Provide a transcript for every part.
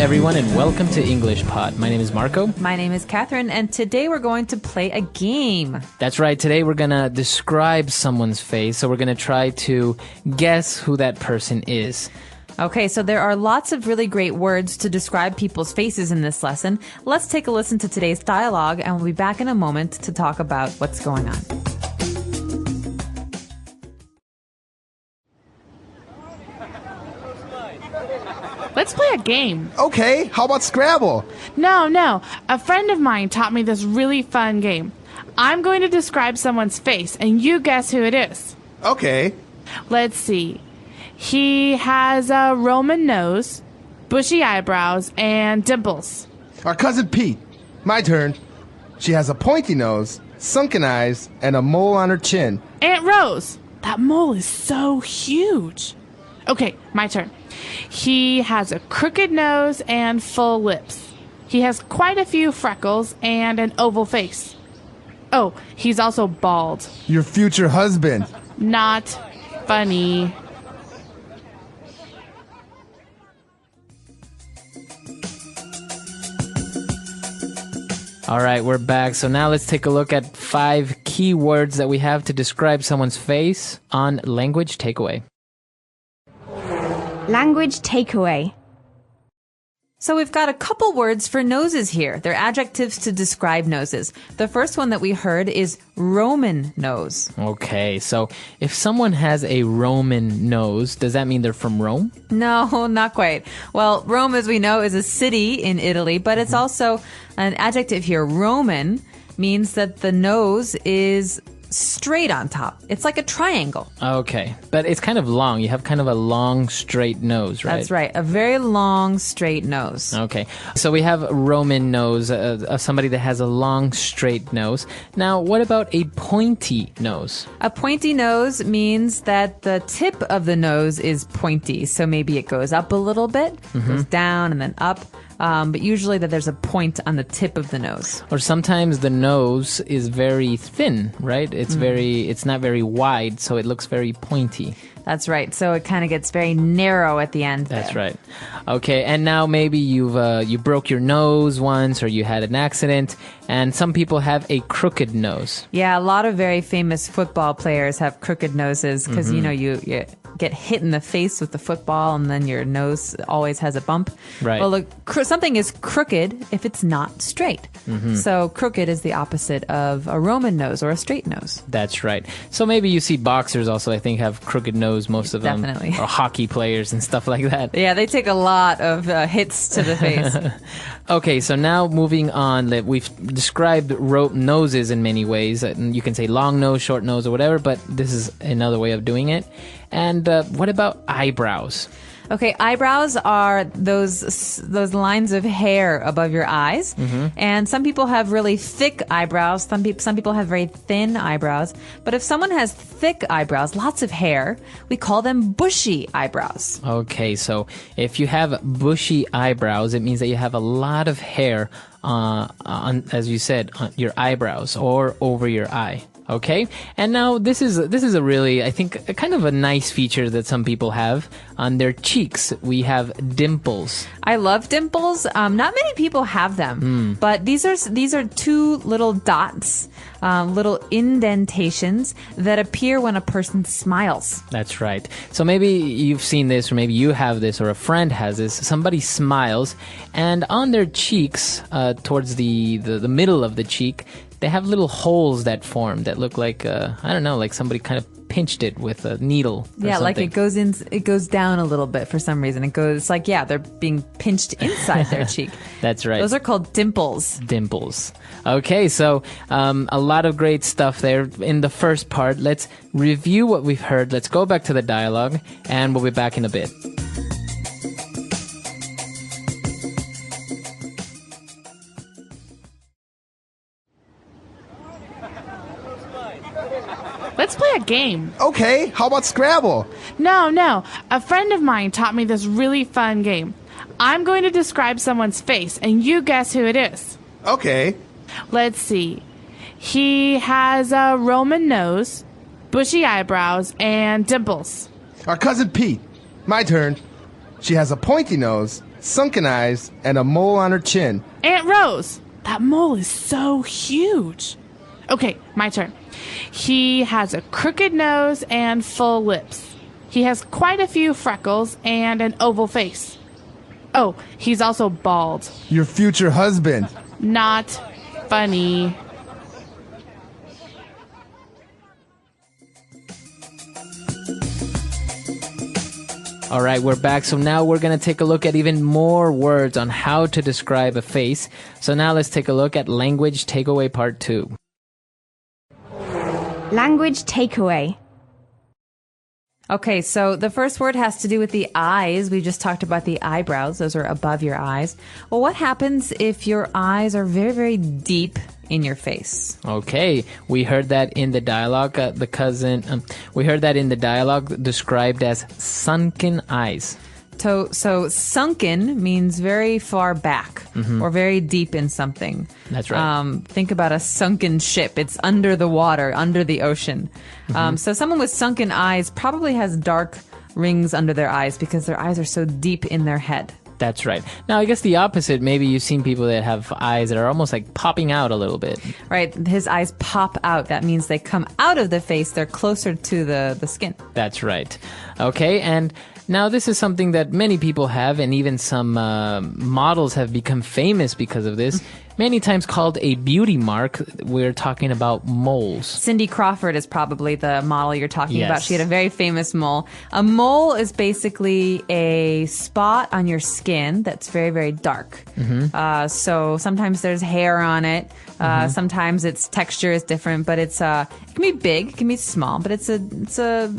everyone, and welcome to English Pod. My name is Marco. My name is Catherine, and today we're going to play a game. That's right. Today we're going to describe someone's face, so we're going to try to guess who that person is. Okay, so there are lots of really great words to describe people's faces in this lesson. Let's take a listen to today's dialogue, and we'll be back in a moment to talk about what's going on. Let's play a game. Okay, how about Scrabble? No. A friend of mine taught me this really fun game. I'm going to describe someone's face, and you guess who it is. Okay. Let's see. He has a Roman nose, bushy eyebrows, and dimples. Our cousin Pete. My turn. She has a pointy nose, sunken eyes, and a mole on her chin. Aunt Rose. That mole is so huge. Okay, my turn. He has a crooked nose and full lips. He has quite a few freckles and an oval face. Oh, he's also bald. Your future husband. Not funny. All right, we're back. So now let's take a look at 5 key words that we have to describe someone's face on Language Takeaway. Language takeaway. So we've got a couple words for noses here. They're adjectives to describe noses. The first one that we heard is Roman nose. Okay, so if someone has a Roman nose, does that mean they're from Rome? No, not quite. Well, Rome, as we know, is a city in Italy, but it's also an adjective here. Roman means that the nose is straight on top. It's like a triangle. Okay, but it's kind of long. You have kind of a long, straight nose, right? That's right. A very long, straight nose. Okay, so we have a Roman nose, somebody that has a long, straight nose. Now, what about a pointy nose? A pointy nose means that the tip of the nose is pointy. So maybe it goes up a little bit, goes down and then up. But usually that there's a point on the tip of the nose. Or sometimes the nose is very thin, right? It's not very wide, so it looks very pointy. That's right. So it kind of gets very narrow at the end. That's right. Okay, and now maybe you broke your nose once, or you had an accident, and some people have a crooked nose. Yeah, a lot of very famous football players have crooked noses because, you get hit in the face with the football and then your nose always has a bump. Right. Well, look, something is crooked if it's not straight. So crooked is the opposite of a Roman nose or a straight nose. That's right. So maybe you see boxers also, I think, have crooked nose, most of them. Definitely. Or hockey players and stuff like that. Yeah, they take a lot of hits to the face. Okay, so now moving on, we've described noses in many ways. You can say long nose, short nose, or whatever, but this is another way of doing it. And what about eyebrows? Okay, eyebrows are those lines of hair above your eyes. And some people have really thick eyebrows. Some people have very thin eyebrows. But if someone has thick eyebrows, lots of hair, we call them bushy eyebrows. Okay, so if you have bushy eyebrows, it means that you have a lot of hair as you said, on your eyebrows or over your eye. Okay, and now this is a really, I think, a kind of a nice feature that some people have on their cheeks. We have dimples. I love dimples. Not many people have them, but these are 2 little dots, little indentations that appear when a person smiles. That's right. So maybe you've seen this, or maybe you have this, or a friend has this. Somebody smiles, and on their cheeks, towards the middle of the cheek, they have little holes that form that look like, I don't know, like somebody kind of pinched it with a needle. Yeah, like it goes down a little bit for some reason. It's like, yeah, they're being pinched inside their cheek. That's right. Those are called dimples. Dimples. Okay, so a lot of great stuff there in the first part. Let's review what we've heard. Let's go back to the dialogue, and we'll be back in a bit. Let's play a game. Okay, how about Scrabble? No. A friend of mine taught me this really fun game. I'm going to describe someone's face, and you guess who it is. Okay. Let's see. He has a Roman nose, bushy eyebrows, and dimples. Our cousin Pete. My turn. She has a pointy nose, sunken eyes, and a mole on her chin. Aunt Rose, that mole is so huge. Okay, my turn. He has a crooked nose and full lips. He has quite a few freckles and an oval face. Oh, he's also bald. Your future husband. Not funny. All right, we're back. So now we're going to take a look at even more words on how to describe a face. So now let's take a look at language takeaway part 2. Language takeaway. Okay, so the first word has to do with the eyes. We just talked about the eyebrows. Those are above your eyes. Well, what happens if your eyes are very, very deep in your face? Okay, we heard that in the dialogue. We heard that in the dialogue described as sunken eyes. So sunken means very far back or very deep in something. That's right. Think about a sunken ship. It's under the water, under the ocean. So someone with sunken eyes probably has dark rings under their eyes because their eyes are so deep in their head. That's right. Now, I guess the opposite, maybe you've seen people that have eyes that are almost like popping out a little bit. Right. His eyes pop out. That means they come out of the face. They're closer to the skin. That's right. Okay, and now this is something that many people have, and even some models have become famous because of this. Many times called a beauty mark. We're talking about moles. Cindy Crawford is probably the model you're talking Yes. about. She had a very famous mole. A mole is basically a spot on your skin that's very, very dark. So sometimes there's hair on it. Sometimes its texture is different, but it can be big, it can be small, but it's a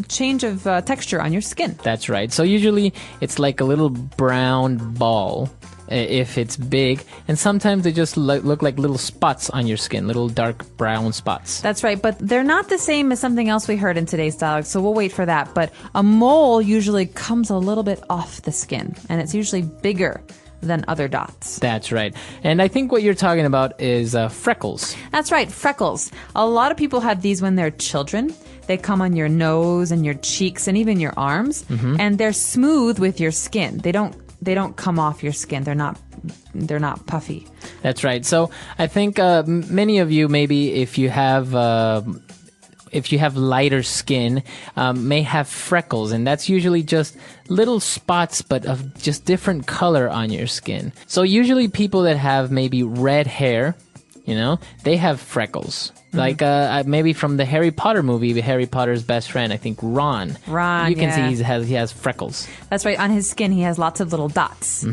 change of texture on your skin. That's right. So usually it's like a little brown ball if it's big, and sometimes they just look like little spots on your skin, little dark brown spots. That's right, but they're not the same as something else we heard in today's dialogue, so we'll wait for that. But a mole usually comes a little bit off the skin, and it's usually bigger than other dots. That's right. And I think what you're talking about is freckles. That's right, freckles. A lot of people have these when they're children. They come on your nose and your cheeks and even your arms, and they're smooth with your skin. They don't come off your skin. They're not puffy. That's right. So I think many of you, maybe if you have lighter skin, may have freckles, and that's usually just little spots, but of just different color on your skin. So usually people that have maybe red hair, they have freckles. Like maybe from the Harry Potter movie, Harry Potter's best friend, I think Ron. Ron, you can yeah. see he has freckles. That's right. On his skin, he has lots of little dots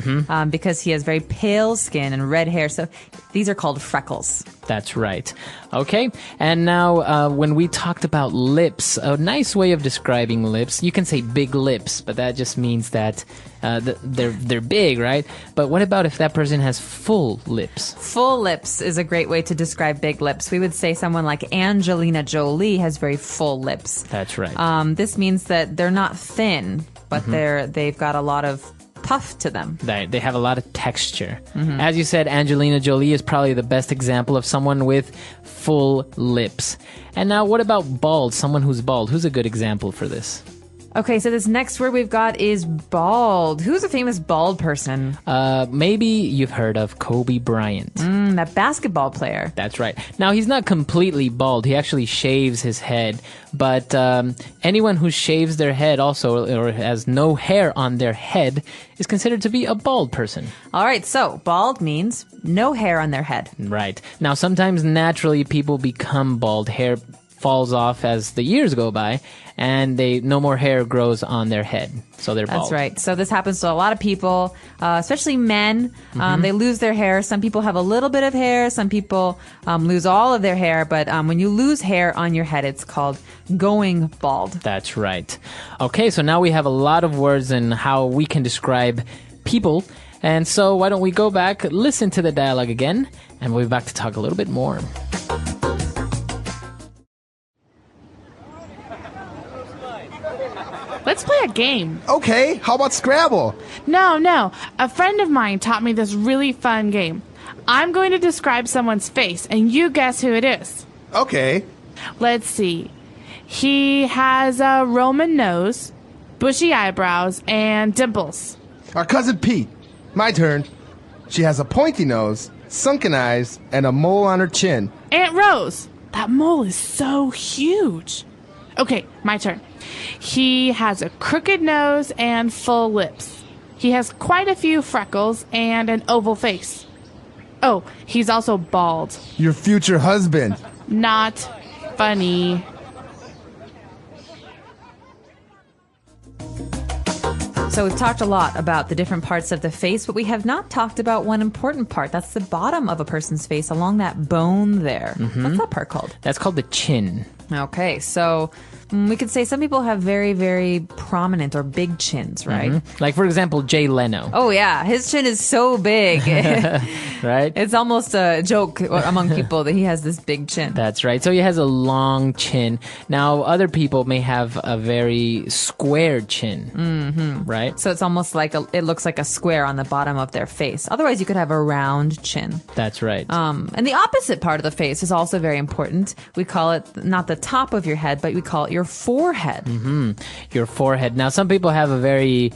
because he has very pale skin and red hair. So these are called freckles. That's right. Okay, and now when we talked about lips, a nice way of describing lips, you can say big lips, but that just means that they're big, right? But what about if that person has full lips? Full lips is a great way to describe big lips. We would say someone like Angelina Jolie has very full lips. That's right. This means that they're not thin, but they've got a lot of puff to them. They have a lot of texture. As you said, Angelina Jolie is probably the best example of someone with full lips. And now what about bald? Someone who's bald. Who's a good example for this? Okay, so this next word we've got is bald. Who's a famous bald person? Maybe you've heard of Kobe Bryant. That basketball player. That's right. Now, he's not completely bald. He actually shaves his head. But anyone who shaves their head also, or has no hair on their head, is considered to be a bald person. All right, so bald means no hair on their head. Right. Now, sometimes naturally people become bald. Hair falls off as the years go by, and no more hair grows on their head, so they're bald. That's right. So this happens to a lot of people, especially men. They lose their hair. Some people have a little bit of hair. Some people lose all of their hair. But when you lose hair on your head, it's called going bald. That's right. Okay, so now we have a lot of words and how we can describe people. And so why don't we go back, listen to the dialogue again, and we'll be back to talk a little bit more. Let's play a game. Okay, how about Scrabble? No. A friend of mine taught me this really fun game. I'm going to describe someone's face, and you guess who it is. Okay. Let's see. He has a Roman nose, bushy eyebrows, and dimples. Our cousin Pete. My turn. She has a pointy nose, sunken eyes, and a mole on her chin. Aunt Rose. That mole is so huge. Okay, my turn. He has a crooked nose and full lips. He has quite a few freckles and an oval face. Oh, he's also bald. Your future husband. Not funny. So we've talked a lot about the different parts of the face, but we have not talked about one important part. That's the bottom of a person's face, along that bone there. What's that part called? That's called the chin. Okay, so we could say some people have very, very prominent or big chins, right? Like, for example, Jay Leno. Oh, yeah. His chin is so big. Right? It's almost a joke among people that he has this big chin. That's right. So he has a long chin. Now, other people may have a very square chin, right? So it's almost like it looks like a square on the bottom of their face. Otherwise, you could have a round chin. That's right. And the opposite part of the face is also very important. We call it not the top of your head, but we call it your forehead. Your forehead. Now, some people have a very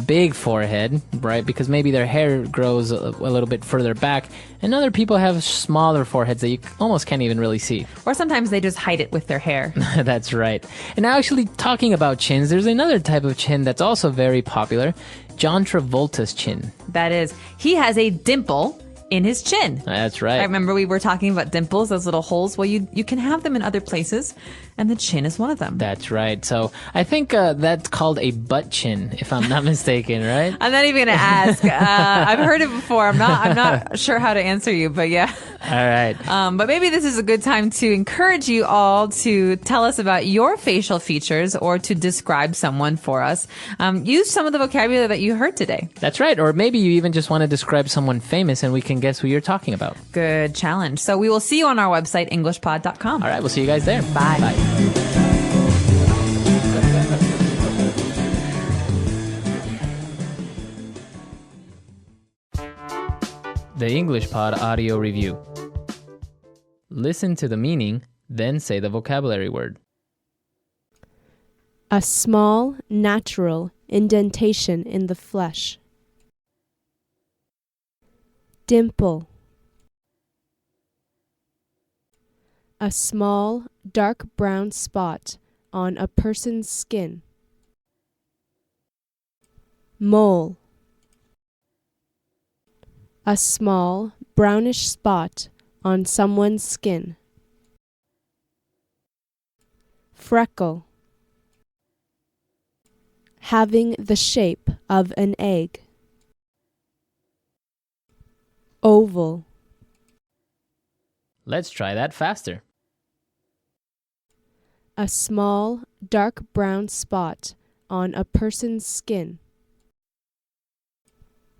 big forehead, right? Because maybe their hair grows a little bit further back. And other people have smaller foreheads that you almost can't even really see. Or sometimes they just hide it with their hair. That's right. And now, actually, talking about chins, there's another type of chin that's also very popular. John Travolta's chin. That is, he has a dimple in his chin. That's right. I remember we were talking about dimples, those little holes. Well, you can have them in other places, and the chin is one of them. That's right. So I think that's called a butt chin, if I'm not mistaken, right? I'm not even going to ask. I've heard it before. I'm not sure how to answer you, but yeah. All right. But maybe this is a good time to encourage you all to tell us about your facial features or to describe someone for us. Use some of the vocabulary that you heard today. That's right. Or maybe you even just want to describe someone famous and we can guess who you're talking about. Good challenge. So we will see you on our website, englishpod.com. All right. We'll see you guys there. Bye. Bye. The English Pod Audio Review. Listen to the meaning, then say the vocabulary word. A small, natural indentation in the flesh. Dimple. A small, dark brown spot on a person's skin. Mole. A small, brownish spot on someone's skin. Freckle. Having the shape of an egg. Oval. Let's try that faster. A small, dark brown spot on a person's skin.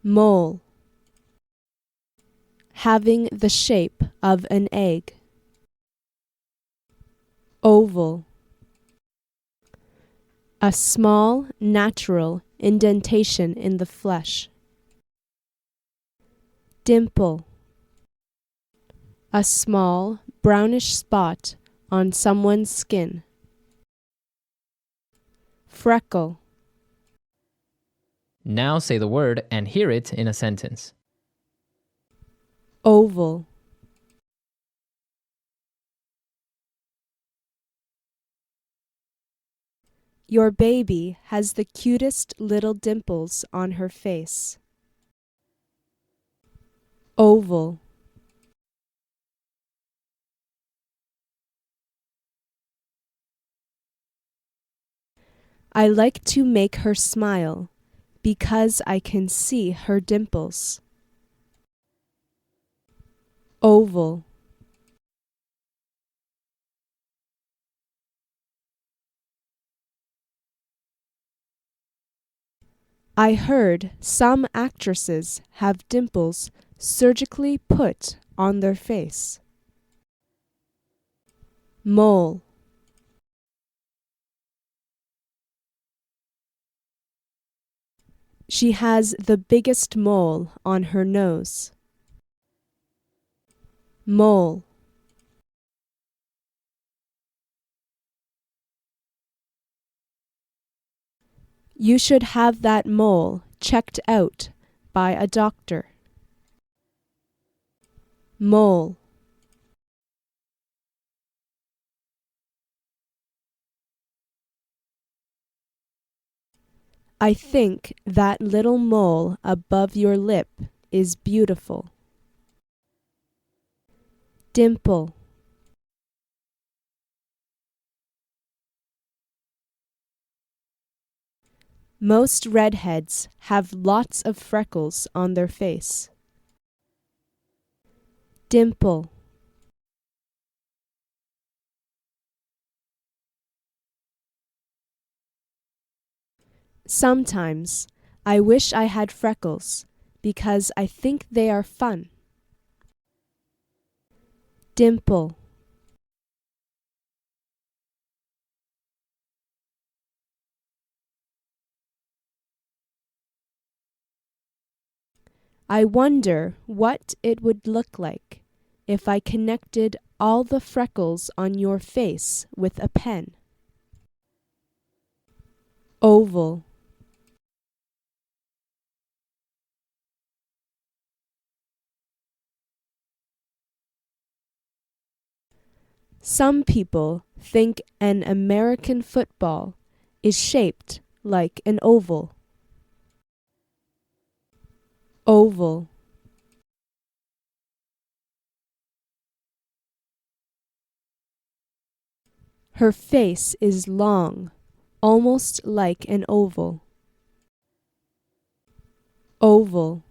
Mole. Having the shape of an egg. Oval. A small, natural indentation in the flesh. Dimple. A small, brownish spot on someone's skin. Freckle. Now say the word and hear it in a sentence. Oval. Your baby has the cutest little dimples on her face. Oval. I like to make her smile because I can see her dimples. Oval. I heard some actresses have dimples surgically put on their face. Mole. She has the biggest mole on her nose. Mole. You should have that mole checked out by a doctor. Mole. I think that little mole above your lip is beautiful. Dimple. Most redheads have lots of freckles on their face. Dimple. Sometimes I wish I had freckles because I think they are fun. Dimple. I wonder what it would look like if I connected all the freckles on your face with a pen. Oval. Some people think an American football is shaped like an oval. Oval. Her face is long, almost like an oval. Oval.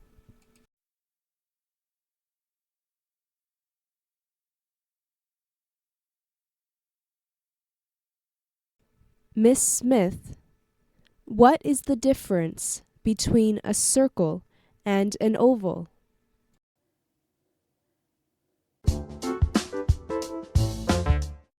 Miss Smith, what is the difference between a circle and an oval?